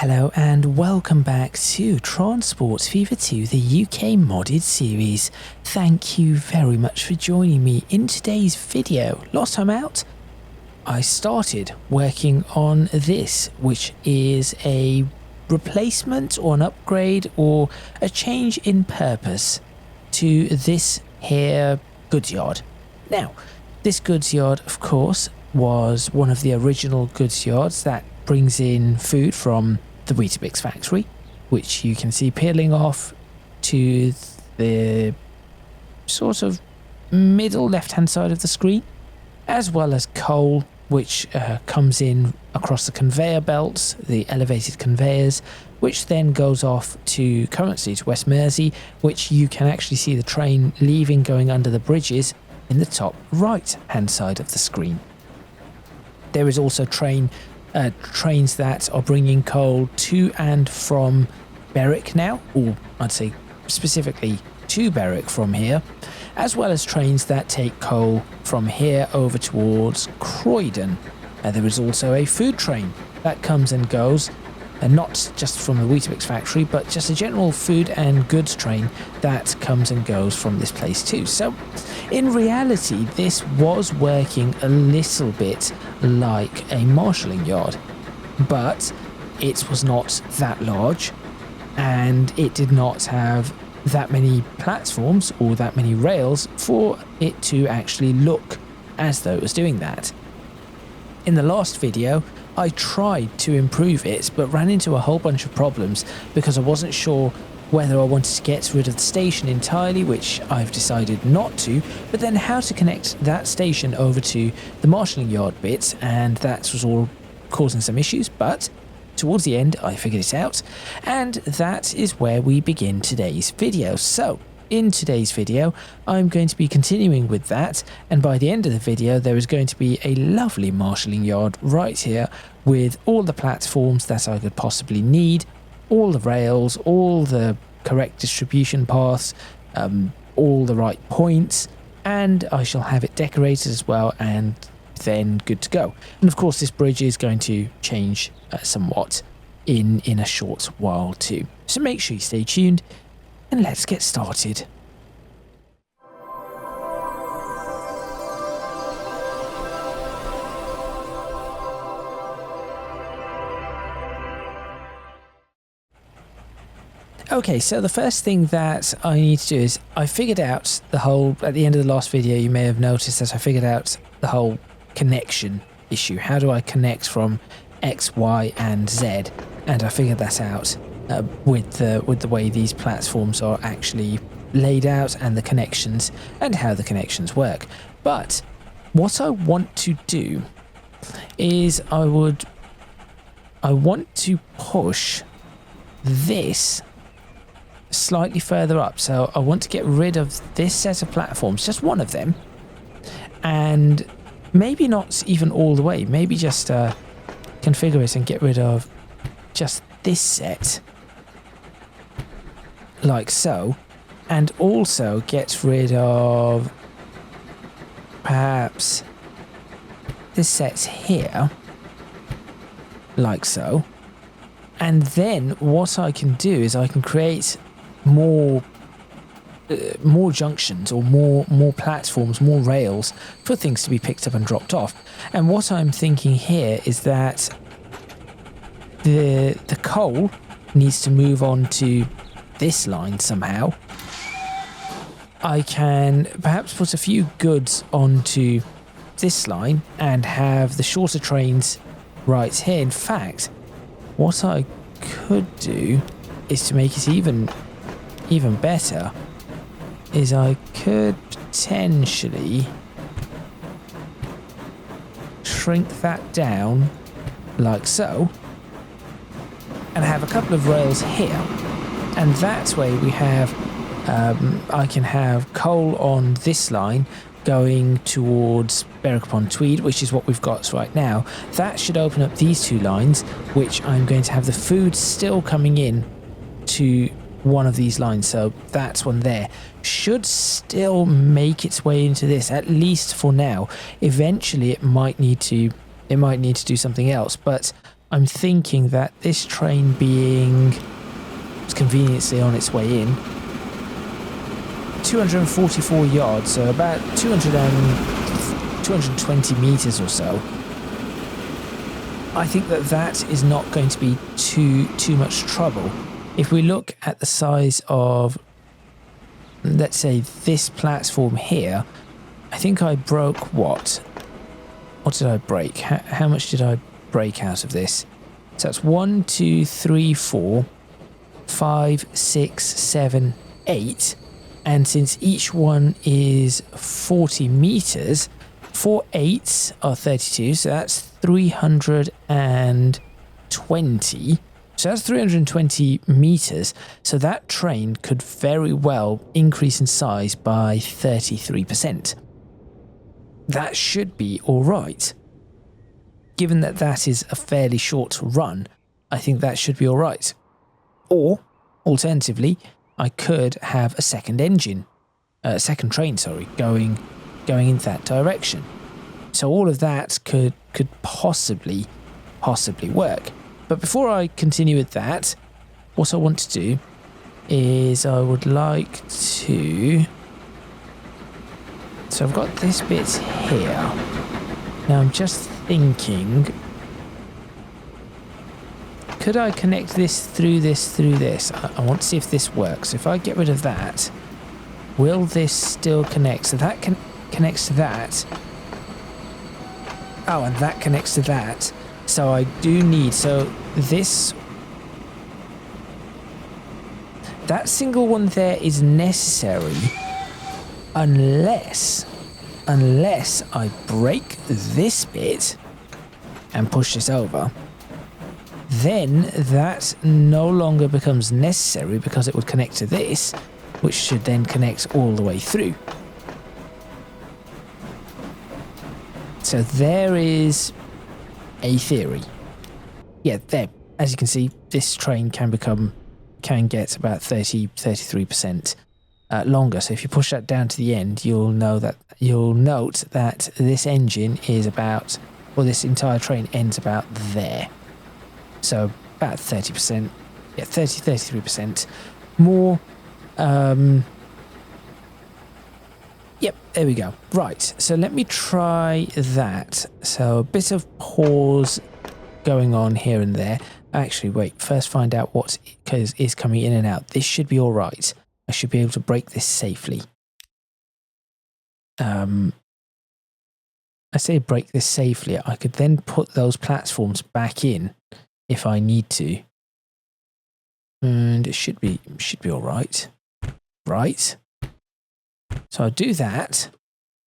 Hello and welcome back to Transport Fever 2, the UK modded series. Thank you very much for joining me in today's video. Last time out, I started working on this, which is a replacement or an upgrade or a change in purpose to this here goods yard. Now, this goods yard, of course, was one of the original goods yards that brings in food from the Weetabix factory, which you can see peeling off to the sort of middle left-hand side of the screen, as well as coal, which comes in across the conveyor belts, the elevated conveyors, which then goes off to currently to West Mersey, which you can actually see the train leaving, going under the bridges in the top right-hand side of the screen. There is also trains that are bringing coal to and from Berwick now, or I'd say specifically to Berwick from here, as well as trains that take coal from here over towards Croydon. There is also a food train that comes and goes, and not just from the Weetabix factory, but just a general food and goods train that comes and goes from this place too. So in reality, this was working a little bit like a marshalling yard, but it was not that large and it did not have that many platforms or that many rails for it to actually look as though it was doing that. In the last video, I tried to improve it, but ran into a whole bunch of problems because I wasn't sure whether I wanted to get rid of the station entirely, which I've decided not to, but then how to connect that station over to the marshalling yard bit, and that was all causing some issues, but towards the end I figured it out, and that is where we begin today's video. So in today's video, I'm going to be continuing with that, and by the end of the video there is going to be a lovely marshalling yard right here with all the platforms that I could possibly need, all the rails, all the correct distribution paths, all the right points, and I shall have it decorated as well, and then good to go. And of course this bridge is going to change somewhat in a short while too. So make sure you stay tuned, and let's get started. Okay, so the first thing that I need to do is I figured out the whole, at the end of the last video you may have noticed that I figured out the whole connection issue. How do I connect from X, Y and Z? And I figured that out with the way these platforms are actually laid out and the connections and how the connections work. But what I want to do is I want to push this slightly further up. So I want to get rid of this set of platforms, just one of them, and maybe not even all the way, maybe just configure it and get rid of just this set like so, and also get rid of perhaps this set here like so. And then what I can do is I can create more junctions or more platforms, more rails for things to be picked up and dropped off. And what I'm thinking here is that the coal needs to move on to this line somehow. I can perhaps put a few goods onto this line and have the shorter trains right here. In fact, what I could do is to make it even better is I could potentially shrink that down like so and have a couple of rails here, and that way we have I can have coal on this line going towards Berwick upon Tweed, which is what we've got right now. That should open up these two lines, which I'm going to have the food still coming in to one of these lines. So that's one there. Should still make its way into this, at least for now. Eventually it might need to do something else, but I'm thinking that this train being conveniently on its way in, 244 yards, so about 220 meters or so. I think that that is not going to be too much trouble. If we look at the size of, let's say, this platform here, I think I broke what? What did I break? How much did I break out of this? So that's 1, 2, 3, 4, 5, 6, 7, 8. And since each one is 40 meters, 4 8s are 32, so that's 320. So that's 320 meters. So that train could very well increase in size by 33%. That should be all right. Given that that is a fairly short run, I think that should be all right. Or, alternatively, I could have a second engine, second train, going in that direction. So all of that could possibly work. But before I continue with that, what I want to do is I would like to... So I've got this bit here. Now I'm just thinking, could I connect this through this through this? I want to see if this works. If I get rid of that, will this still connect? So that connects to that. Oh, and that connects to that. So I do need, so this, that single one there is necessary unless I break this bit and push this over. Then that no longer becomes necessary because it would connect to this, which should then connect all the way through. So there is a theory. Yeah, there. As you can see, this train can get about 33% longer. So if you push that down to the end, you'll note that this engine is about, or this entire train ends about there. So about 30%, yeah, 33% more. Yep, there we go. Right, so let me try that. So a bit of pause going on here and there. Actually, wait, first find out what is coming in and out. This should be all right. I should be able to break this safely. I say break this safely. I could then put those platforms back in if I need to. And it should be all right. Right. So I'll do that.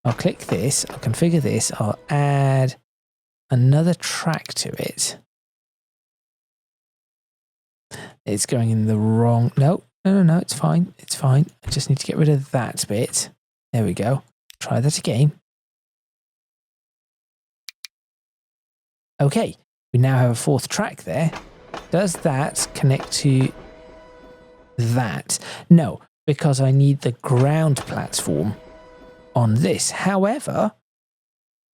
I'll click this. I'll configure this. I'll add another track to it. It's going in the wrong... No, it's fine. It's fine. I just need to get rid of that bit. There we go. Try that again. Okay, we now have a fourth track there. Does that connect to that? No, because I need the ground platform on this. However,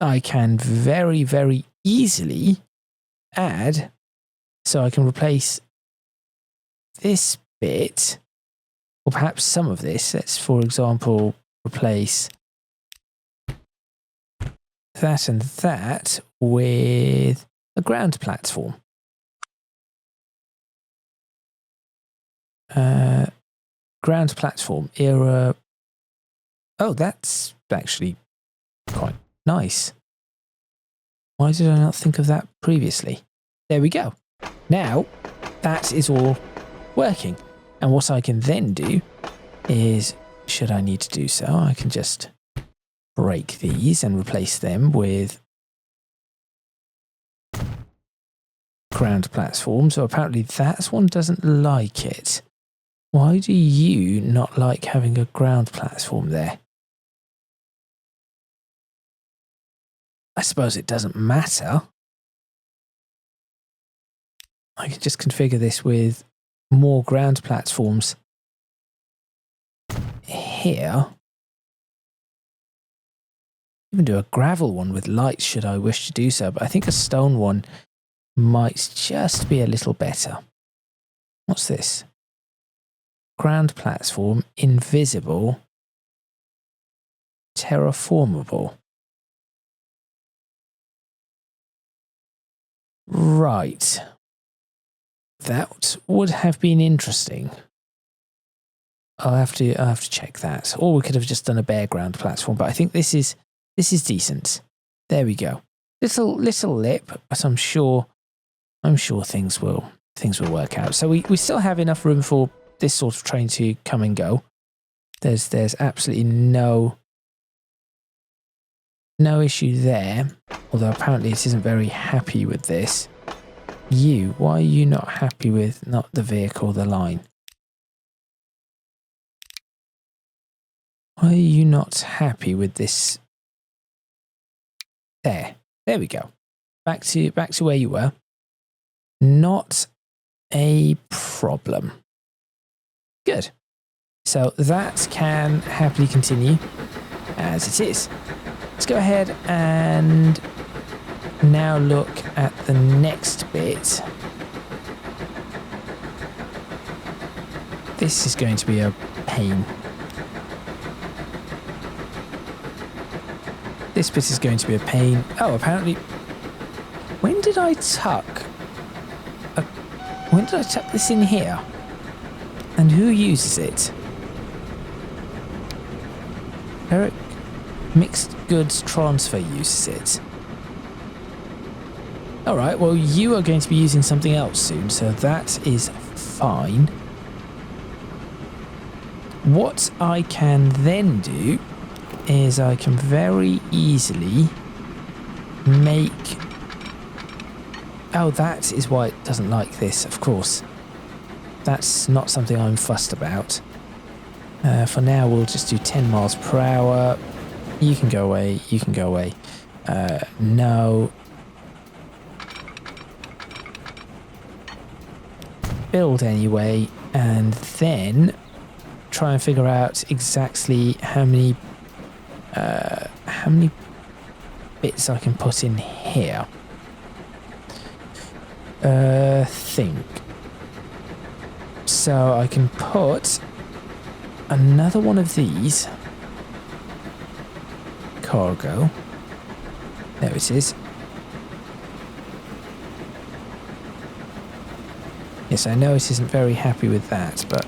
I can very, very easily add, so I can replace this bit, or perhaps some of this. Let's, for example, replace that and that with a ground platform. Ground platform era. Oh, that's actually quite nice. Why did I not think of that previously? There we go. Now that is all working. And what I can then do is, should I need to do so, I can just break these and replace them with ground platform. So apparently that one doesn't like it. Why do you not like having a ground platform there? I suppose it doesn't matter. I can just configure this with more ground platforms here. Even do a gravel one with lights should I wish to do so, but I think a stone one might just be a little better. What's this? Ground platform, invisible, terraformable. Right. That would have been interesting. I'll have to check that. Or we could have just done a bare ground platform, but I think this is decent. There we go. Little lip, but I'm sure things will work out. So we still have enough room for this sort of train to come and go. There's absolutely no issue there. Although apparently it isn't very happy with this. Why are you not happy with not the vehicle, the line? Why are you not happy with this? There we go. Back to where you were. Not a problem. Good. So that can happily continue as it is. Let's go ahead and now look at the next bit. This is going to be a pain. This bit is going to be a pain. Oh, apparently, when did I tuck this in here? And who uses it? Eric Mixed Goods Transfer uses it. Alright, well you are going to be using something else soon, so that is fine. What I can then do is I can very easily make... Oh, that is why it doesn't like this, of course. That's not something I'm fussed about. For now, we'll just do 10 miles per hour. You can go away, you can go away. No. Build anyway, and then try and figure out exactly how many bits I can put in here. Think. So I can put another one of these. Cargo. There it is. Yes, I know it isn't very happy with that, but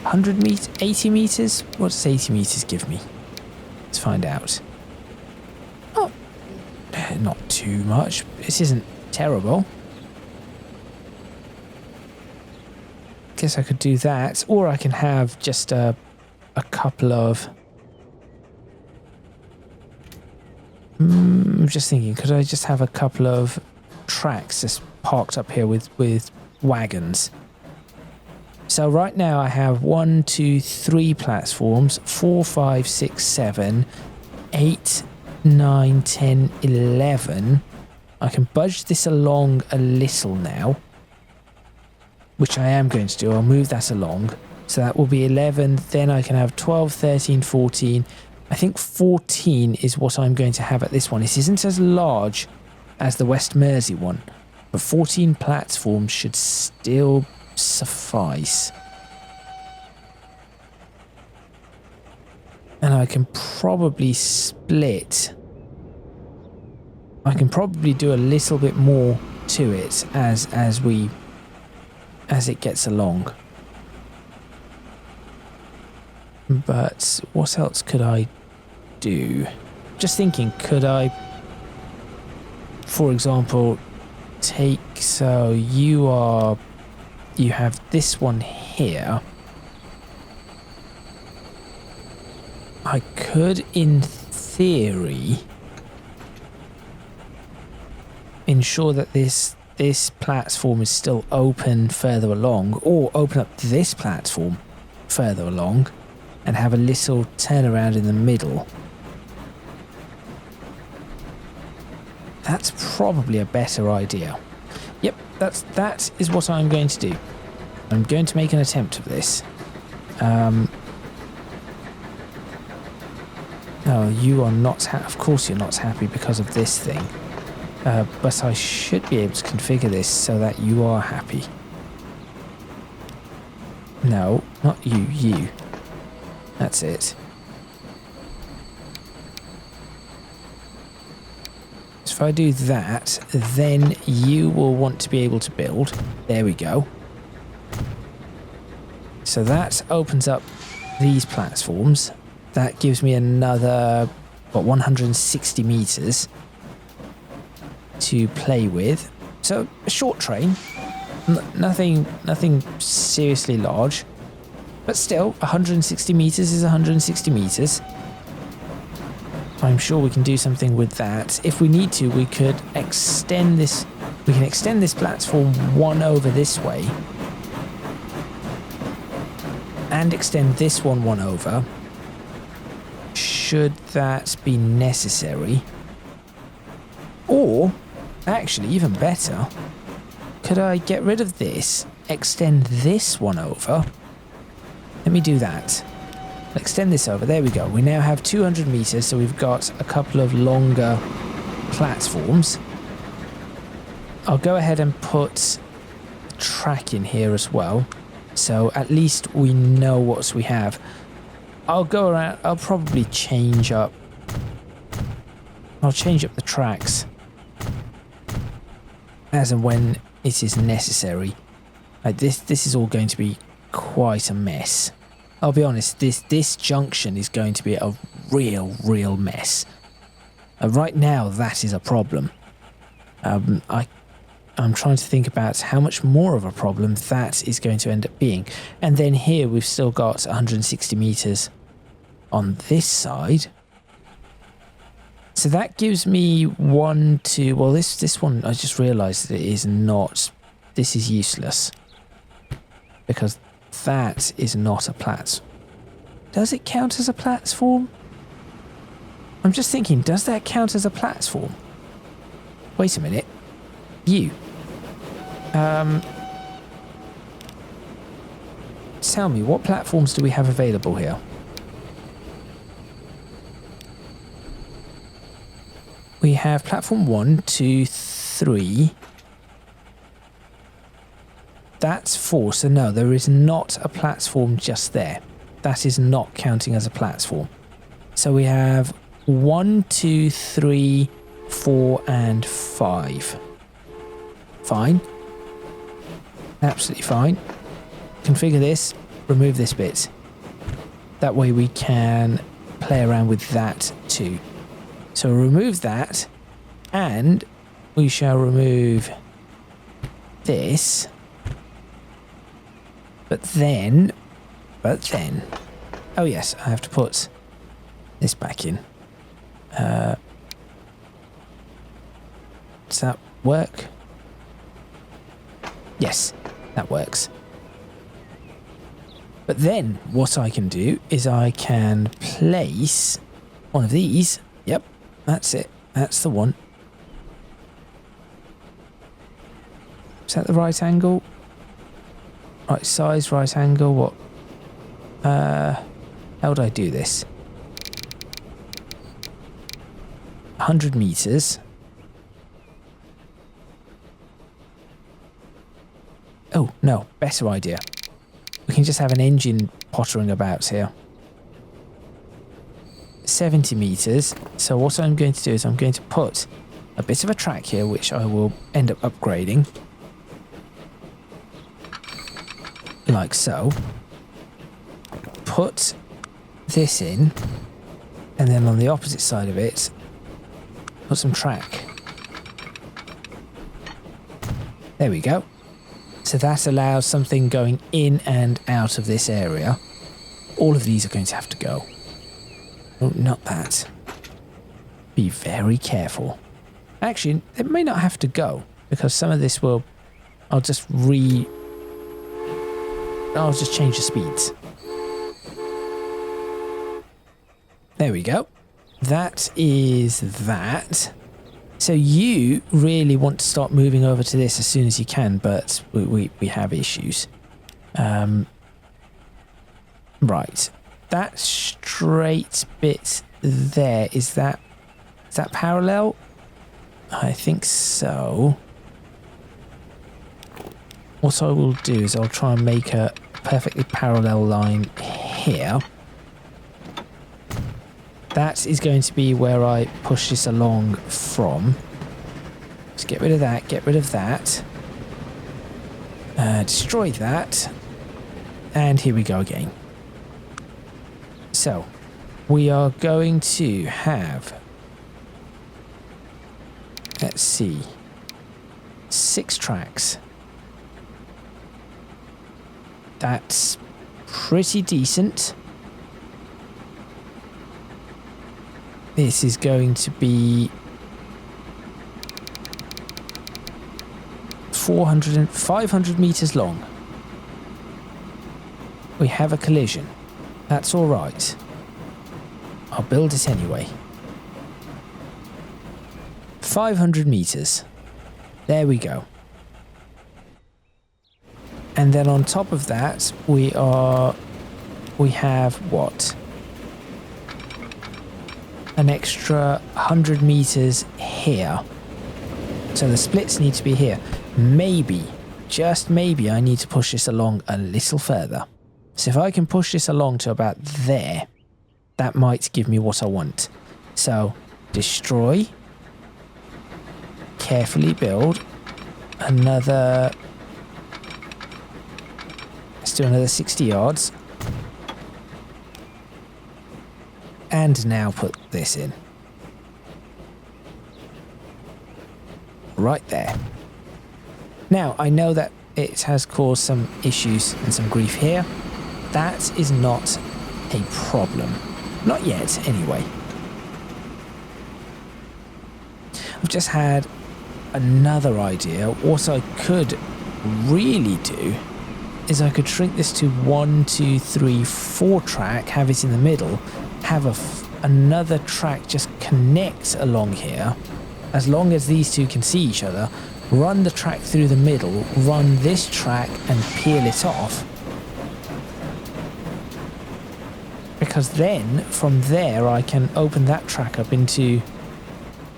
80 meters? What does 80 meters give me? Let's find out. Oh, not too much. This isn't terrible. Guess I could do that, or I can have just a couple of... I'm just thinking, could I just have a couple of tracks just parked up here with wagons? So right now I have 1, 2, 3 platforms, 4, 5, 6, 7, 8, 9, 10, 11. I can budge this along a little now, which I am going to do. I'll move that along. So that will be 11. Then I can have 12, 13, 14. I think 14 is what I'm going to have at this one. It isn't as large as the West Mersey one, but 14 platforms should still suffice. And I can probably split. I can probably do a little bit more to it as it gets along. But what else could I do? Just thinking, could I, for example, take, so you have this one here. I could, in theory, ensure that this platform is still open further along, or open up this platform further along and have a little turnaround in the middle. That's probably a better idea. Yep, that is what I'm going to do. I'm going to make an attempt of this. Oh, you are not of course you're not happy because of this thing. but I should be able to configure this so that you are happy. No, not you, you. That's it. So if I do that, then you will want to be able to build. There we go. So that opens up these platforms. That gives me another, what, 160 meters to play with. So a short train, nothing seriously large, but still 160 meters is 160 meters. I'm sure we can do something with that. If we need to, we could extend this. We can extend this platform one over this way and extend this one over, should that be necessary. Or actually, even better, could I get rid of this, extend this one over? Let me do that. Extend this over. There we go. We now have 200 meters, so we've got a couple of longer platforms. I'll go ahead and put a track in here as well, so at least we know what we have. I'll go around. I'll probably change up. I'll change up the tracks as and when it is necessary. This is all going to be quite a mess. I'll be honest, this junction is going to be a real mess. Right now, that is a problem. I'm trying to think about how much more of a problem that is going to end up being. And then here we've still got 160 meters on this side. So that gives me one, two, well this one I just realised that it is not, this is useless. Because that is not a platform. Does it count as a platform? I'm just thinking, does that count as a platform? Wait a minute. You. Tell me, what platforms do we have available here? We have platform 1, 2, 3. That's 4, so no, there is not a platform just there. That is not counting as a platform. So we have 1, 2, 3, 4, and 5. Fine. Absolutely fine. Configure this, remove this bit. That way we can play around with that too. So remove that, and we shall remove this. But then, oh yes, I have to put this back in. Does that work? Yes, that works. But then what I can do is I can place one of these. Yep, that's it. That's the one. Is that the right angle? Right size, right angle, what? How would I do this? 100 meters. Oh, no, better idea. We can just have an engine pottering about here. 70 meters. So what I'm going to do is I'm going to put a bit of a track here, which I will end up upgrading. Like so. Put this in, and then on the opposite side of it, put some track. There we go. So that allows something going in and out of this area. All of these are going to have to go. Oh, not that. Be very careful. Actually, it may not have to go, because some of this will... I'll just change the speeds. There we go. That is that. So you really want to start moving over to this as soon as you can, but we have issues. Right. That straight bit there, is that parallel? I think so. What I will do is I'll try and make a perfectly parallel line here. That is going to be where I push this along from. Let's get rid of that, get rid of that. Destroy that. And here we go again. So, we are going to have, let's see, 6 tracks. That's pretty decent. This is going to be 500 meters long. We have a collision. That's all right. I'll build it anyway. 500 meters. There we go. And then on top of that, we have what? An extra 100 meters here. So the splits need to be here. Maybe, just maybe, I need to push this along a little further. So if I can push this along to about there, that might give me what I want. So destroy, carefully build another. Let's do another 60 yards. And now put this in. Right there. Now, I know that it has caused some issues and some grief here. That is not a problem. Not yet, anyway. I've just had another idea. What I could really do is I could shrink this to 1, 2, 3, 4 track, have it in the middle, have another track just connect along here, as long as these two can see each other, run the track through the middle, run this track and peel it off. Because then, from there, I can open that track up into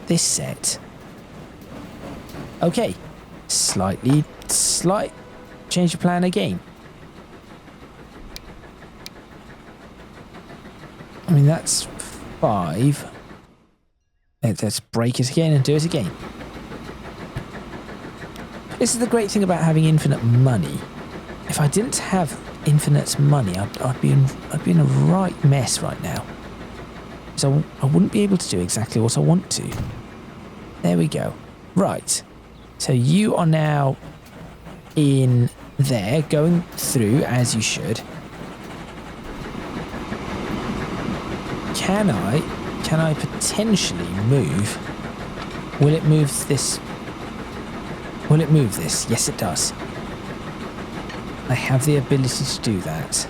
this set. Okay, slight change of plan again. I mean, that's 5. Let's break it again and do it again. This is the great thing about having infinite money. If I didn't have infinite money, I'd be in a right mess right now. So I wouldn't be able to do exactly what I want to. There we go. Right. So you are now in there, going through as you should. Can I potentially move? Will it move this? Will it move this? Yes, it does. I have the ability to do that.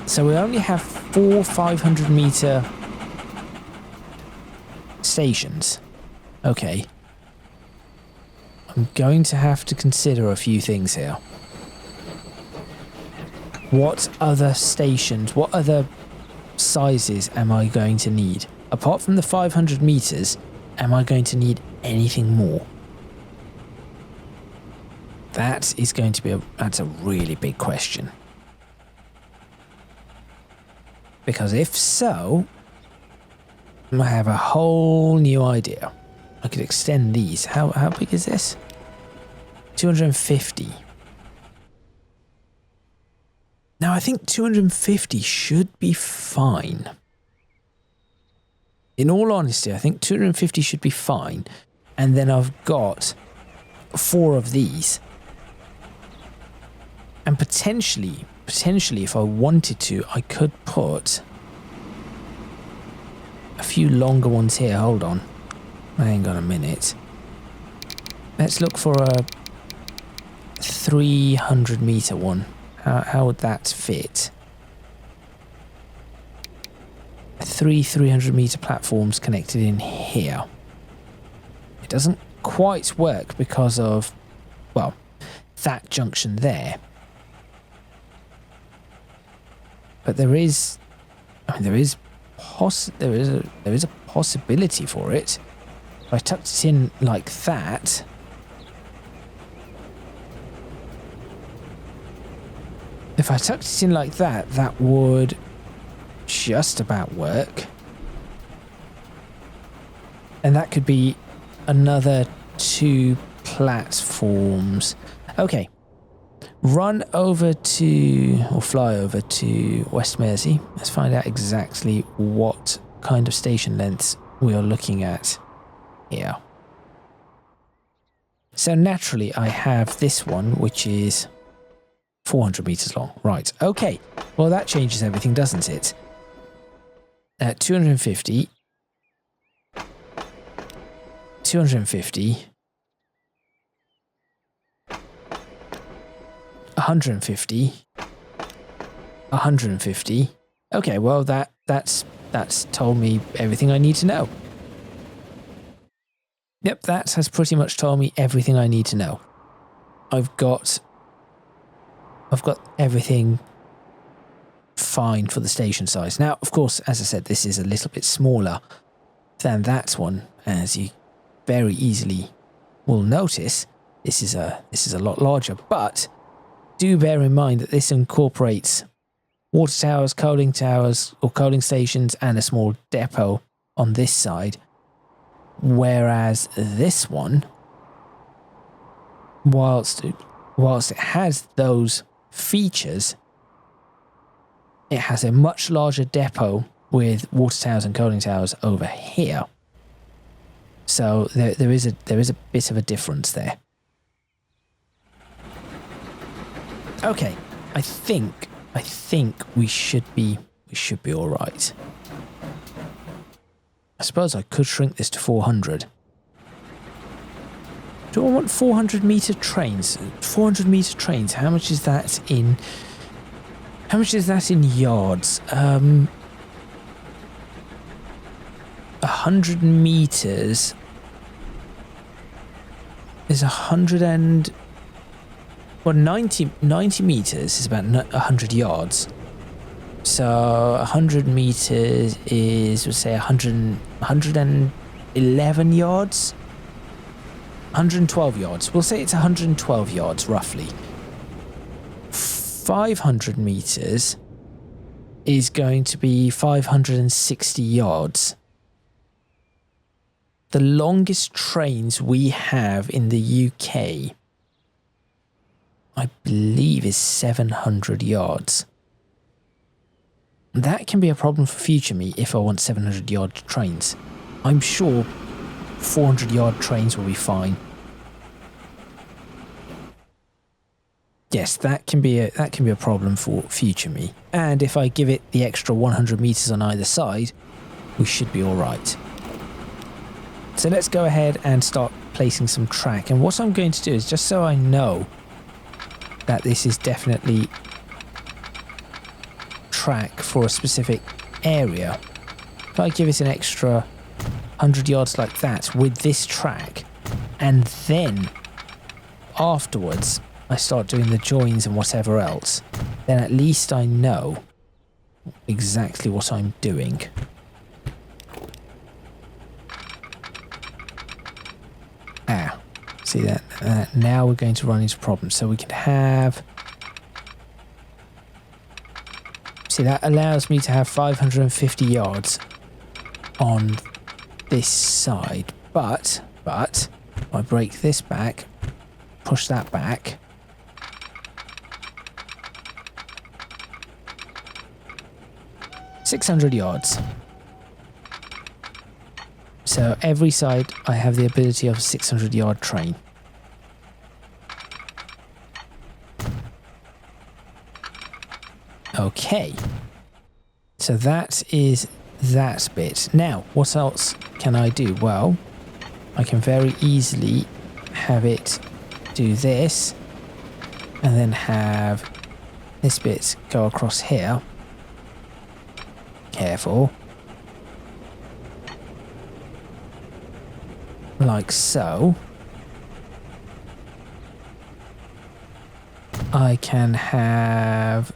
So we only have 4 500-meter stations. Okay. I'm going to have to consider a few things here. What other stations, what other sizes am I going to need? Apart from the 500 meters, am I going to need anything more? That is going to be that's a really big question. Because if so, I have a whole new idea. I could extend these. How big is this? 250. Now, I think 250 should be fine. In all honesty, I think 250 should be fine. And then I've got 4 of these. And potentially, if I wanted to, I could put a few longer ones here. Hold on. Hang on a minute. Let's look for a 300-meter one. How would that fit? 3 300-meter platforms connected in here. It doesn't quite work because of, well, that junction there. But there is a possibility for it. If I tucked it in like that... If I tucked it in like that, that would just about work. And that could be another 2 platforms. Okay. Run over to, or fly over to West Mersey. Let's find out exactly what kind of station lengths we are looking at here. So naturally I have this one, which is 400 meters long. Right, okay. Well, that changes everything, doesn't it? 250. 250. 150. 150. Okay, well, that's told me everything I need to know. Yep, that has pretty much told me everything I need to know. I've got everything fine for the station size. Now, of course, as I said, this is a little bit smaller than that one, as you very easily will notice. This is a lot larger, but do bear in mind that this incorporates water towers, coaling stations, and a small depot on this side, whereas this one, whilst it has those features, it has a much larger depot with water towers and coaling towers over here. So there is a bit of a difference there. Okay, I think we should be all right. I suppose I could shrink this to 400. Do I want 400 meter trains? 400 meter trains. How much is that in? How much is that in yards? 100 meters is 90 meters is about 100 yards. So 100 meters is, we'll say 111 yards. 112 yards. We'll say it's 112 yards roughly. 500 meters is going to be 560 yards. The longest trains we have in the UK, I believe, is 700 yards. That can be a problem for future me if I want 700 yard trains. I'm sure 400 yard trains will be fine. Yes, that can be a problem for future me. And if I give it the extra 100 meters on either side, we should be all right. So let's go ahead and start placing some track. And what I'm going to do is, just so I know that this is definitely track for a specific area, if I give it an extra 100 yards like that with this track, and then afterwards I start doing the joins and whatever else, then at least I know exactly what I'm doing. See that? Now we're going to run into problems. So we can have... See, that allows me to have 550 yards on this side. But, if I break this back, push that back, ...600 yards. So every side I have the ability of a 600 yard train. Okay. So that is that bit. Now, what else can I do? Well, I can very easily have it do this and then have this bit go across here. Careful. Like so. I can have...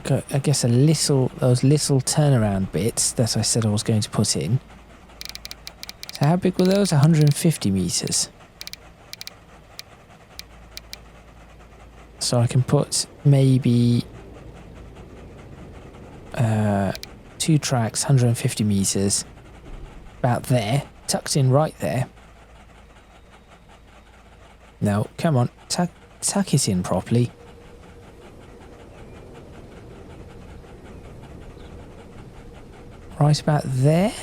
I guess those little turnaround bits that I said I was going to put in. So how big were those? 150 meters. So I can put maybe 2 tracks, 150 meters, about there, tucked in right there. No, come on, tuck it in properly. Right about there?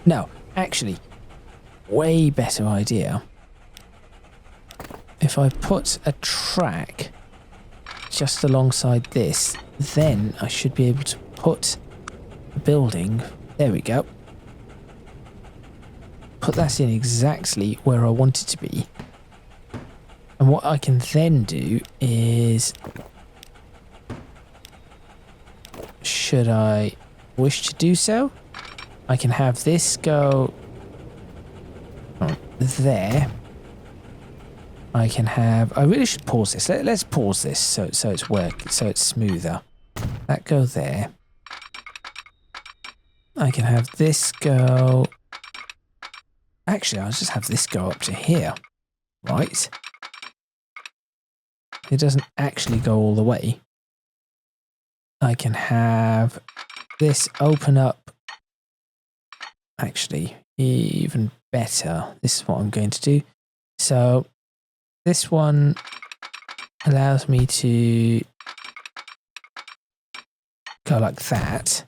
No, actually, way better idea. If I put a track just alongside this, then I should be able to put a building. There we go. Put that in exactly where I want it to be. And what I can then do is, should I wish to do so, I can have this go there. I can have, I really should pause this. Let's pause this so it's smoother. That go there. I can have this go, actually I'll just have this go up to here, right? It doesn't actually go all the way. I can have this open up, actually even better. This is what I'm going to do. So this one allows me to go like that.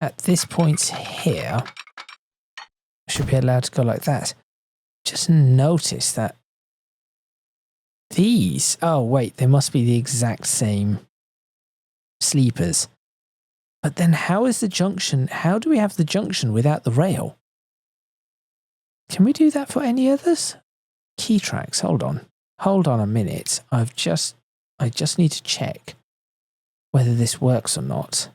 At this point here, I should be allowed to go like that. Just notice that these, oh wait, they must be the exact same sleepers. But then how is the junction, how do we have the junction without the rail? Can we do that for any others? Key tracks, hold on a minute. I just need to check whether this works or not.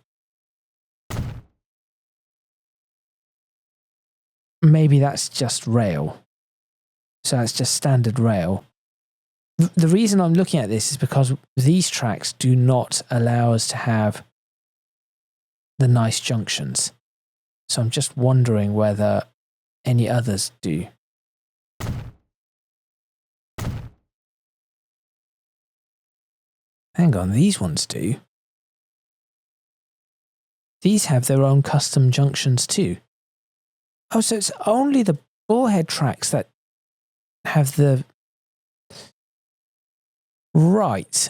Maybe that's just rail. So that's just standard rail. The reason I'm looking at this is because these tracks do not allow us to have the nice junctions. So I'm just wondering whether any others do. Hang on, these ones do. These have their own custom junctions too. Oh, so it's only the bullhead tracks that have the... Right.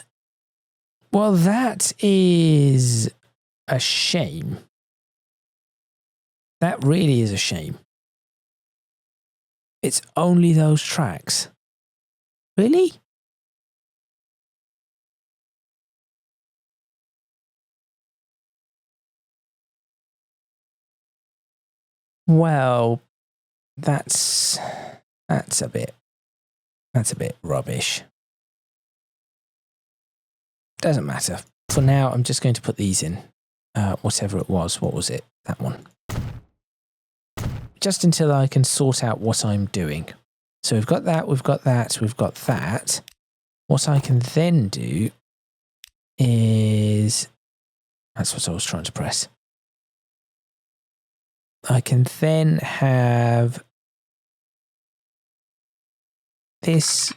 Well, that is a shame. That really is a shame. It's only those tracks. Really? Well, that's a bit rubbish. Doesn't matter. For now, I'm just going to put these in. Whatever it was. What was it? That one. Just until I can sort out what I'm doing. So we've got that, we've got that, we've got that. What I can then do is... That's what I was trying to press. I can then have this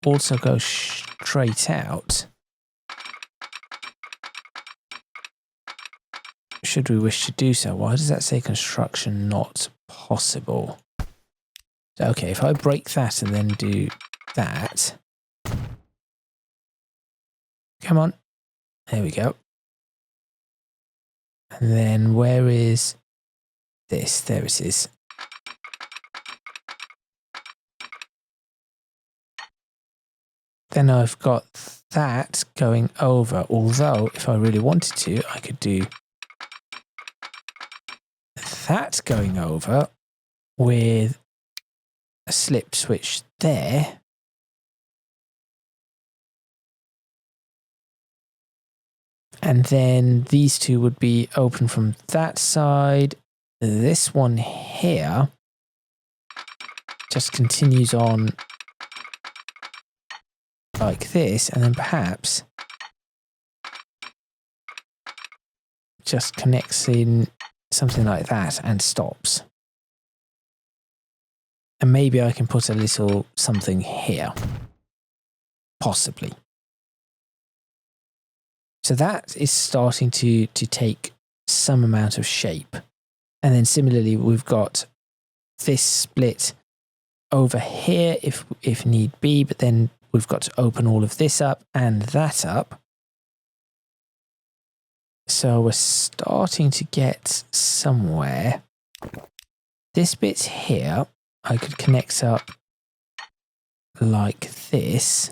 also go straight out. Should we wish to do so. Why does that say construction not possible? So, okay, if I break that and then do that. Come on. There we go. And then where is this? There it is. Then I've got that going over. Although, if I really wanted to, I could do that going over with a slip switch there. And then these two would be open from that side. This one here just continues on like this, and then perhaps just connects in something like that and stops. And maybe I can put a little something here. Possibly. So that is starting to take some amount of shape. And then similarly, we've got this split over here if need be, but then we've got to open all of this up and that up. So we're starting to get somewhere. This bit here, I could connect up like this.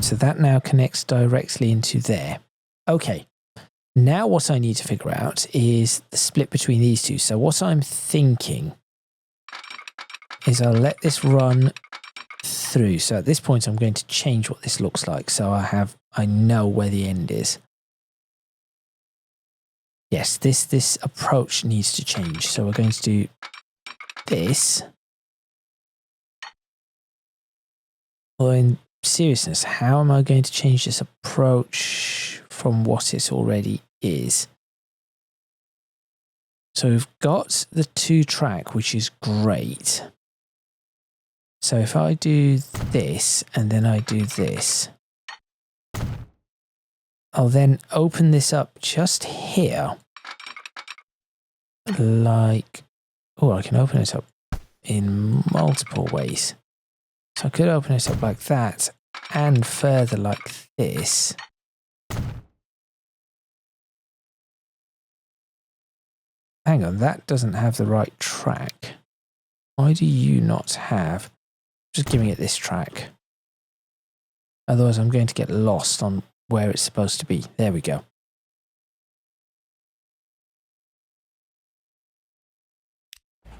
So that now connects directly into there. Okay. Now what I need to figure out is the split between these two. So what I'm thinking is I'll let this run through. So at this point, I'm going to change what this looks like. So I know where the end is. Yes, this approach needs to change. So we're going to do this. Well, in seriousness, how am I going to change this approach from what it already is? So we've got the 2-track, which is great. So if I do this and then I do this, I'll then open this up just here. Like, oh, I can open it up in multiple ways. So I could open it up like that and further like this. Hang on, that doesn't have the right track. Why do you not have? Just giving it this track. Otherwise I'm going to get lost on where it's supposed to be. There we go.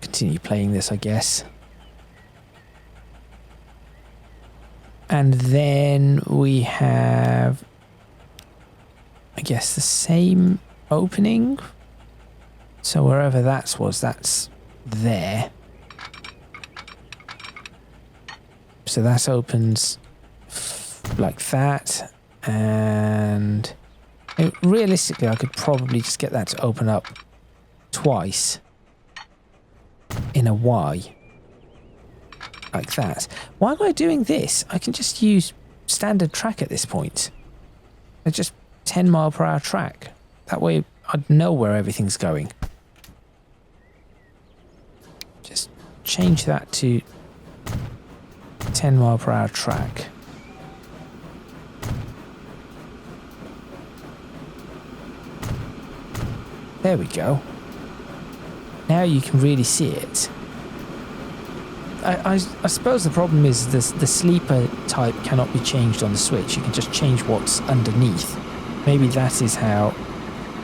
Continue playing this, I guess. And then we have, I guess, the same opening. So wherever that was, that's there. So that opens like that. And realistically, I could probably just get that to open up twice in a Y. Like that. Why am I doing this? I can just use standard track at this point. It's just 10 mile per hour track. That way I'd know where everything's going. Just change that to 10 mile per hour track. There we go. Now you can really see it. I suppose the problem is the sleeper type cannot be changed on the Switch. You can just change what's underneath. Maybe that is how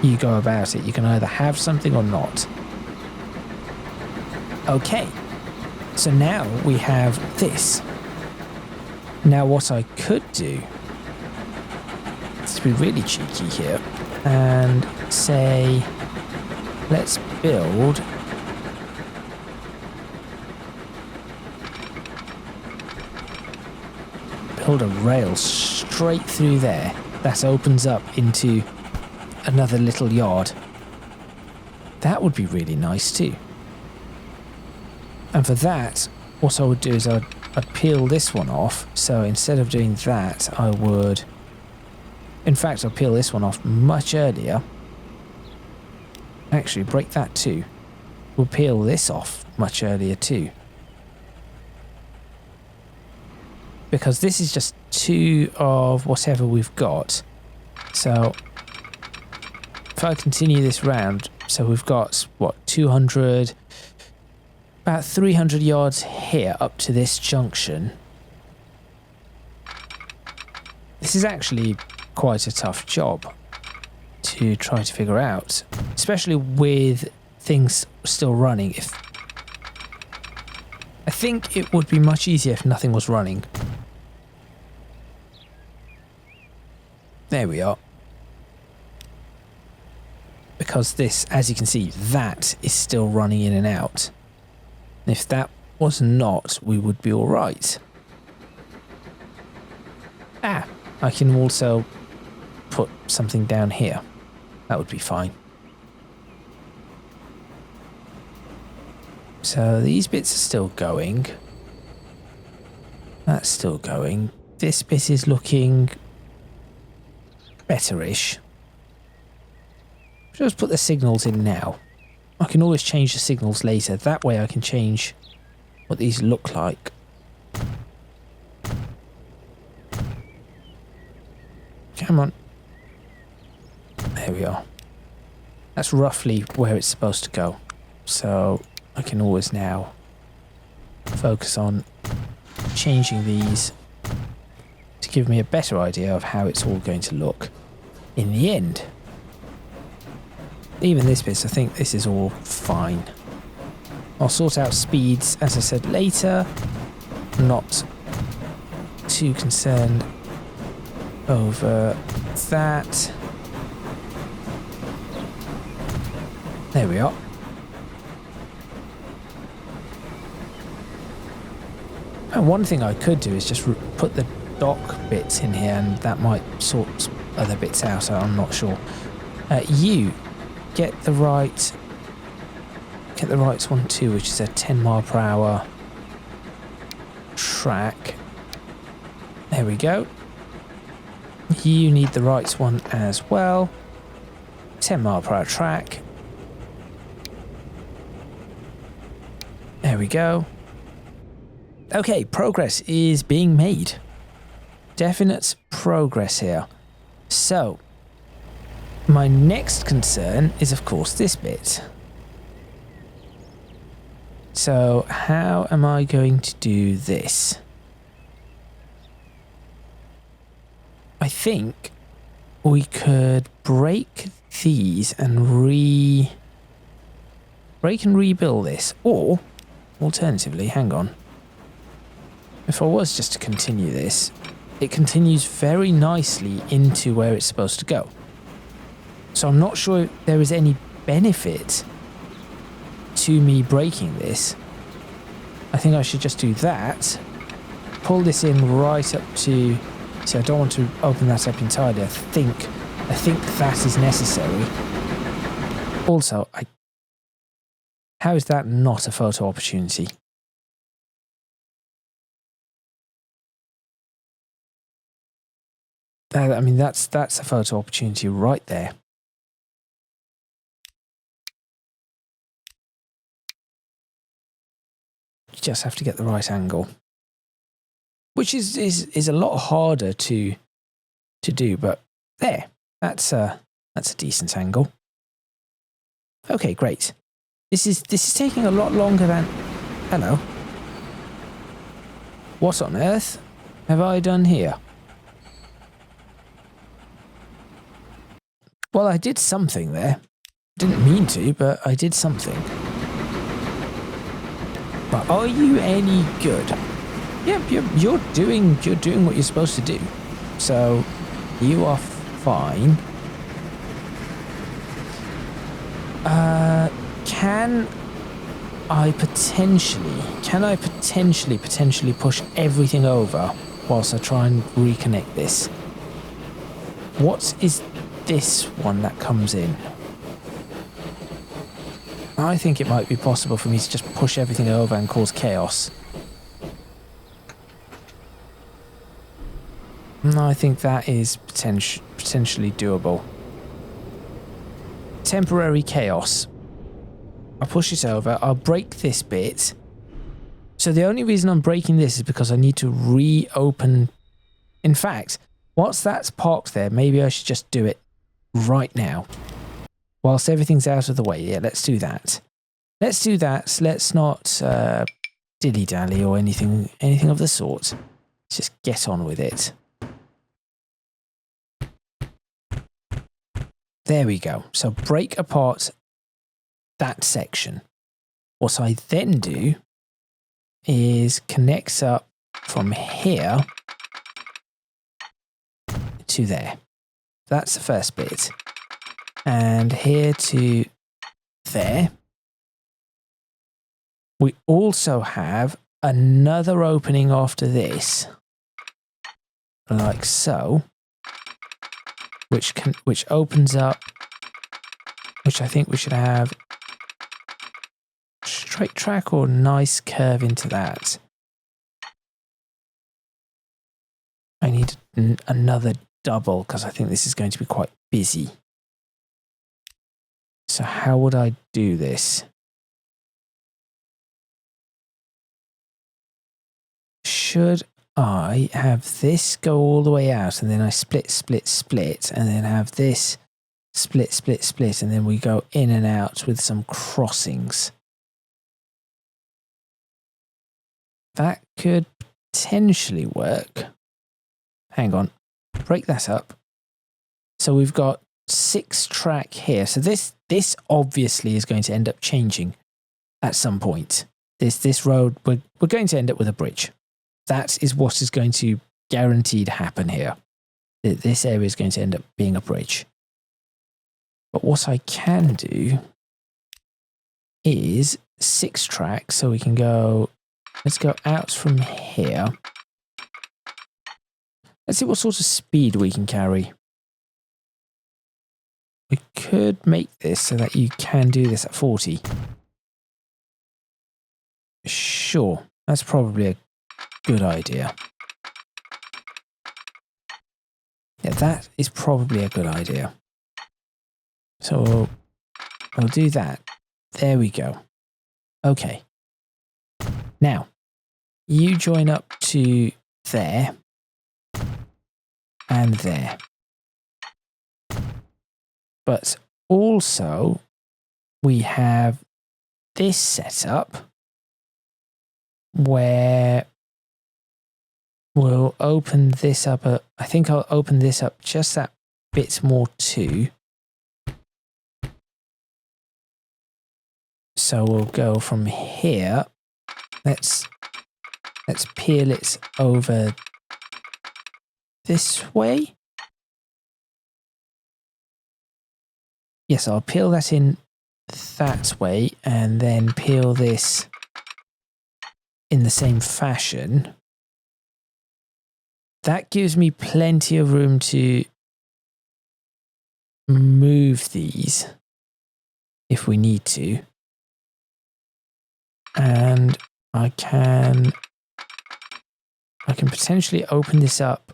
you go about it. You can either have something or not. Okay, so now we have this. Now what I could do is be really cheeky here and say, let's build a rail straight through there that opens up into another little yard. That would be really nice too. And for that, what I would do is I'd peel this one off. So instead of doing that, I would, in fact, I'll peel this one off much earlier. Actually, break that too. We'll peel this off much earlier too. Because this is just 2 of whatever we've got. So if I continue this round, so we've got, what, 200, about 300 yards here up to this junction. This is actually quite a tough job to try to figure out, especially with things still running. I think it would be much easier if nothing was running. There we are. Because this, as you can see, that is still running in and out. And if that was not, we would be all right. I can also put something down here. That would be fine. So these bits are still going. That's still going. This bit is looking better-ish. Just put the signals in now. I can always change the signals later. That way I can change what these look like. Come on. There we are. That's roughly where it's supposed to go. So I can always now focus on changing these to give me a better idea of how it's all going to look in the end. Even this bit, I think this is all fine. I'll sort out speeds, as I said, later. I'm not too concerned over that. There we are. And one thing I could do is just put the dock bits in here, and that might sort other bits out. I'm not sure. You get the right one too, which is a 10 mile per hour track. There we go. You need the right one as well. 10 mile per hour track. There we go. Okay, progress is being made. Definite progress here. So, my next concern is, of course, this bit. So, how am I going to do this? I think we could break these and break and rebuild this. Or, alternatively, hang on. If I was just to continue this, it continues very nicely into where it's supposed to go. So I'm not sure if there is any benefit to me breaking this. I think I should just do that. Pull this in right up to... See, I don't want to open that up entirely. I think that is necessary. Also, how is that not a photo opportunity? I mean, that's a photo opportunity right there. You just have to get the right angle, which is a lot harder to do. But there, that's a decent angle. Okay, great. This is taking a lot longer than. Hello. What on earth have I done here? Well, I did something there. Didn't mean to, but I did something. But are you any good? Yep, you're doing what you're supposed to do. So you are fine. Can I potentially push everything over whilst I try and reconnect this? What is this one that comes in? I think it might be possible for me to just push everything over and cause chaos. I think that is potentially doable. Temporary chaos. I'll push it over. I'll break this bit. So the only reason I'm breaking this is because I need to reopen. In fact, whilst that's parked there, maybe I should just do it right now. Whilst everything's out of the way. Yeah, let's do that. Let's do that. Let's not dilly-dally or anything of the sort. Let's just get on with it. There we go. So break apart that section. What I then do is connect up from here to there. That's the first bit. And here to there. We also have another opening after this. Like so. which opens up, which I think we should have straight track or nice curve into that. I need another double because I think this is going to be quite busy. So how would I do this? Should I have this go all the way out and then I split, split, split, and then have this split, split, split, and then we go in and out with some crossings? That could potentially work. Hang on, break that up. So we've got 6 track here. So this obviously is going to end up changing at some point. This road, we're going to end up with a bridge. That is what is going to guaranteed happen here. This area is going to end up being a bridge. But what I can do is 6 tracks. So we can go, let's go out from here. Let's see what sort of speed we can carry. We could make this so that you can do this at 40. Sure, that's probably a good idea. Yeah, that is probably a good idea. So we'll do that. There we go. Okay. Now, you join up to there and there. But also, we have this setup where we'll open this up. I think I'll open this up just that bit more too. So we'll go from here. Let's peel it over this way. Yes, I'll peel that in that way and then peel this in the same fashion. That gives me plenty of room to move these if we need to. And I can potentially open this up.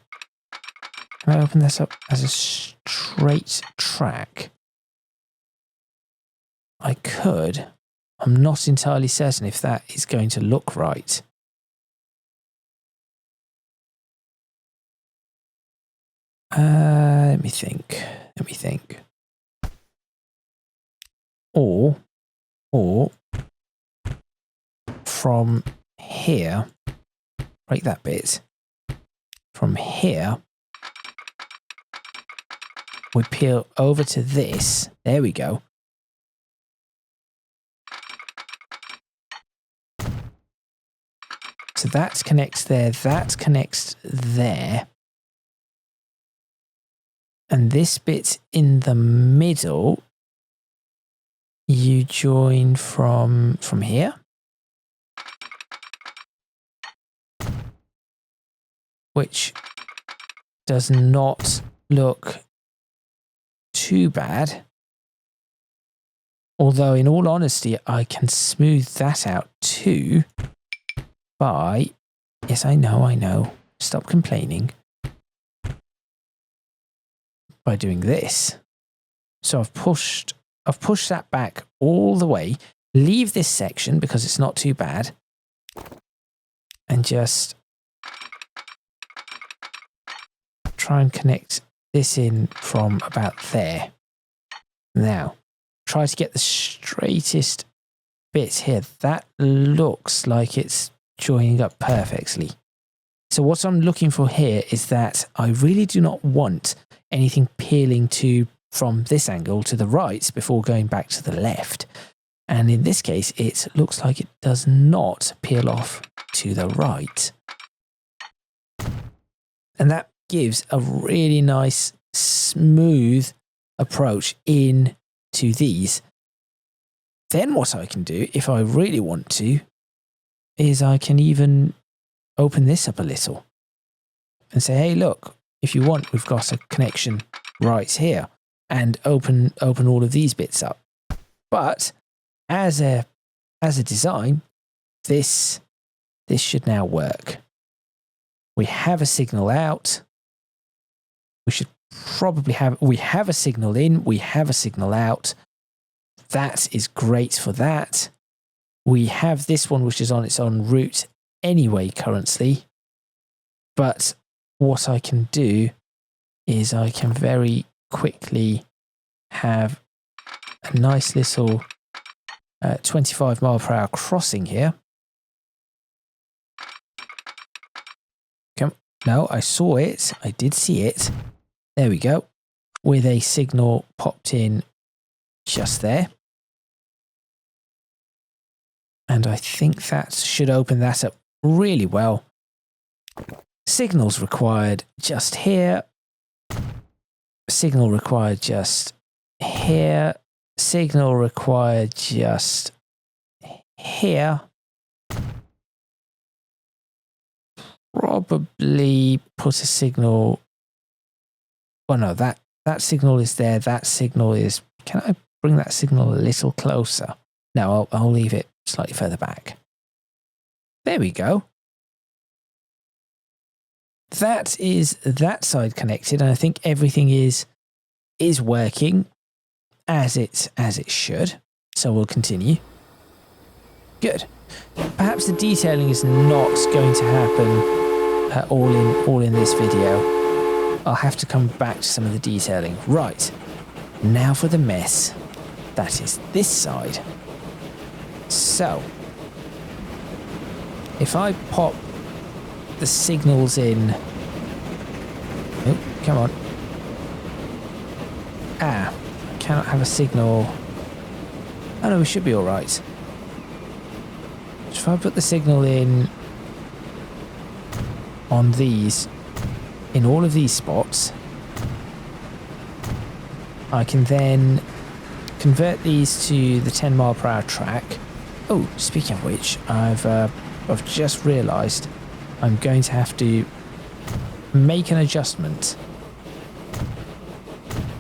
Can I open this up as a straight track? I could. I'm not entirely certain if that is going to look right. Let me think. Or from here, break that bit. From here, we peel over to this. There we go. So that connects there, that connects there. And this bit in the middle, you join from here. Which does not look too bad. Although, in all honesty, I can smooth that out too by, yes, I know, stop complaining, by doing this. So I've pushed that back all the way, leave this section because it's not too bad, and just try and connect this in from about there. Now, try to get the straightest bit here. That looks like it's joining up perfectly. So what I'm looking for here is that I really do not want anything peeling from this angle to the right before going back to the left. And in this case, it looks like it does not peel off to the right. And that gives a really nice, smooth approach into these. Then what I can do, if I really want to, is I can even open this up a little and say, hey, look, if you want, we've got a connection right here and open all of these bits up. But as a design, this should now work. We have a signal out. We should probably we have a signal in, we have a signal out. That is great for that. We have this one which is on its own route anyway currently. But what I can do is I can very quickly have a nice little 25 mile per hour crossing here. No, I saw it. I did see it. There we go. With a signal popped in just there. And I think that should open that up really well. Signals required just here. Signal required just here. Signal required just here. Probably put a signal. Well, no, that signal is there. That signal is. Can I bring that signal a little closer? No, I'll leave it slightly further back. There we go. That is that side connected, and I think everything is working as it should. So we'll continue. Good. Perhaps the detailing is not going to happen all in this video. I'll have to come back to some of the detailing. Right. Now for the mess. That is this side. So, if I pop the signals in... Oh, come on. I cannot have a signal. Oh no, we should be alright. If I put the signal in on these, in all of these spots, I can then convert these to the 10 mile per hour track. Oh, speaking of which, I've just realised I'm going to have to make an adjustment,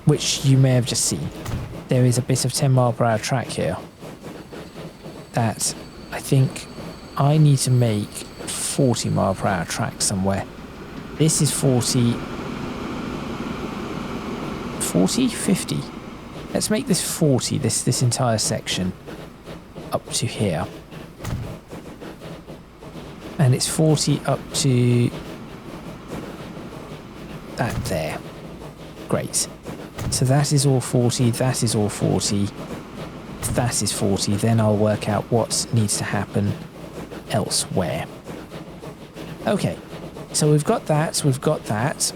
which you may have just seen. There is a bit of 10 mile per hour track here that I think I need to make 40 mile per hour track somewhere. This is 40, 50. Let's make this 40, this entire section up to here. And it's 40 up to that there. Great. So that is all 40, that is all 40, that is 40. Then I'll work out what needs to happen elsewhere. Okay, so we've got that, we've got that.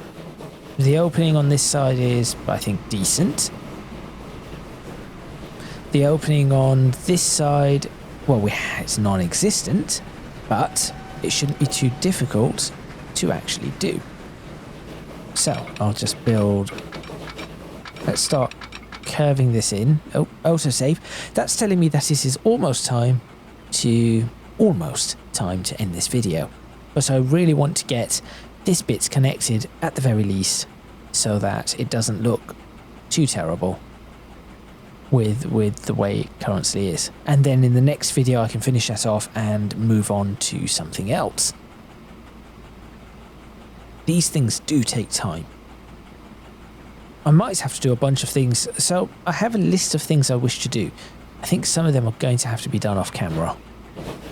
The opening on this side is, I think, decent. The opening on this side, well, it's non-existent, but it shouldn't be too difficult to actually do. So I'll just build. Let's start curving this in. Oh, autosave. That's telling me that it is almost time to end this video. But I really want to get this bit connected at the very least, so that it doesn't look too terrible with the way it currently is. And then in the next video I can finish that off and move on to something else. These things do take time. I might have to do a bunch of things, so I have a list of things I wish to do. I think some of them are going to have to be done off camera,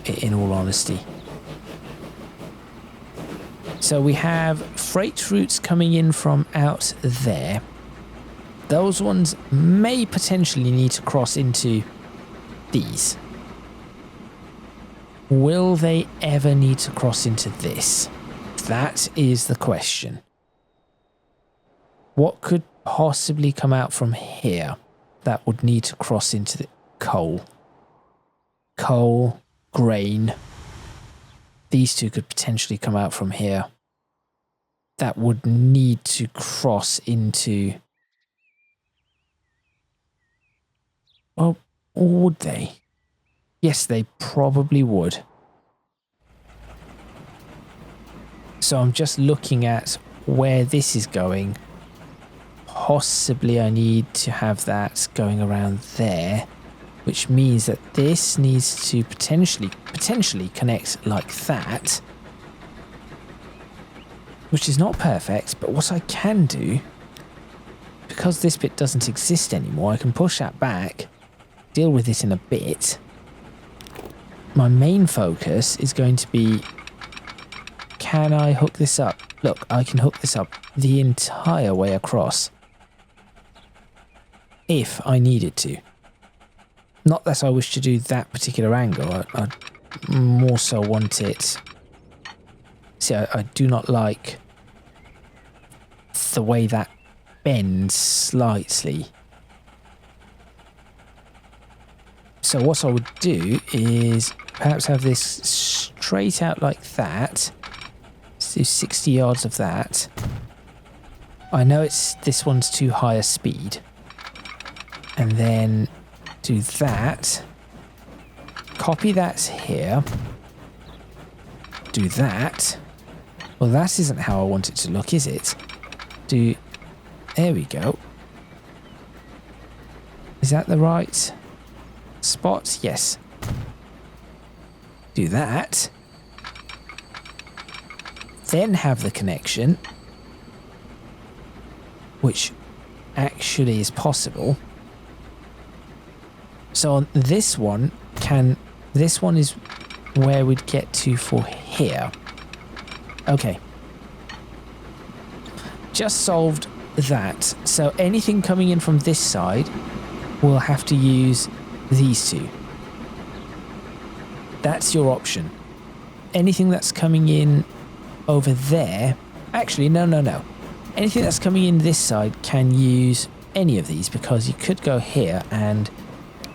in all honesty. So we have freight routes coming in from out there. Those ones may potentially need to cross into these. Will they ever need to cross into this? That is the question. What could possibly come out from here that would need to cross into the coal? Coal, grain. These two could potentially come out from here. That would need to cross into... Well, would they? Yes, they probably would. So I'm just looking at where this is going. possibly I need to have that going around there, which means that this needs to potentially connect like that, which is not perfect. But what I can do, because this bit doesn't exist anymore, I can push that back, deal with it in a bit. My main focus is going to be, can I hook this up? Look, I can hook this up the entire way across if I needed to. Not that I wish to do that particular angle, I more so want it... See, I do not like the way that bends slightly. So what I would do is perhaps have this straight out like that. Let's do 60 yards of that. I know this one's too high a speed. And then do that. Copy that here. Do that. Well, that isn't how I want it to look, is it? There we go. Is that the right spot? Yes. Do that. Then have the connection, which actually is possible. So on this one, this one is where we'd get to for here. Okay. Just solved that. So anything coming in from this side will have to use these two. That's your option. Anything that's coming in over there... Actually, no. Anything that's coming in this side can use any of these, because you could go here and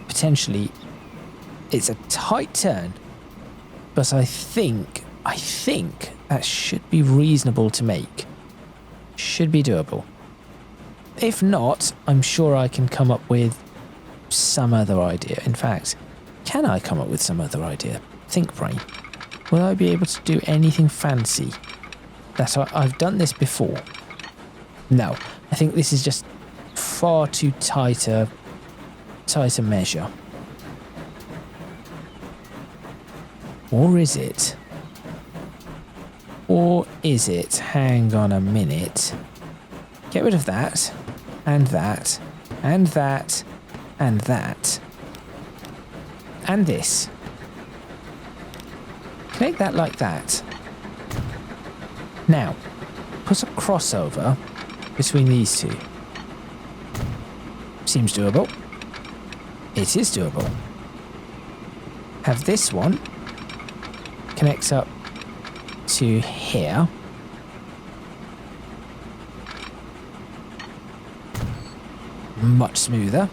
potentially... It's a tight turn, but I think that should be reasonable to make. Should be doable. If not, I'm sure I can come up with some other idea. In fact, can I come up with some other idea? Think brain. Will I be able to do anything fancy? I've done this before. No, I think this is just far too tighter measure. Or is it? Hang on a minute. Get rid of that, and that, and that, and that. And this. Connect that like that. Now, put a crossover between these two. Seems doable. It is doable. Have this one connects up to here. Much smoother.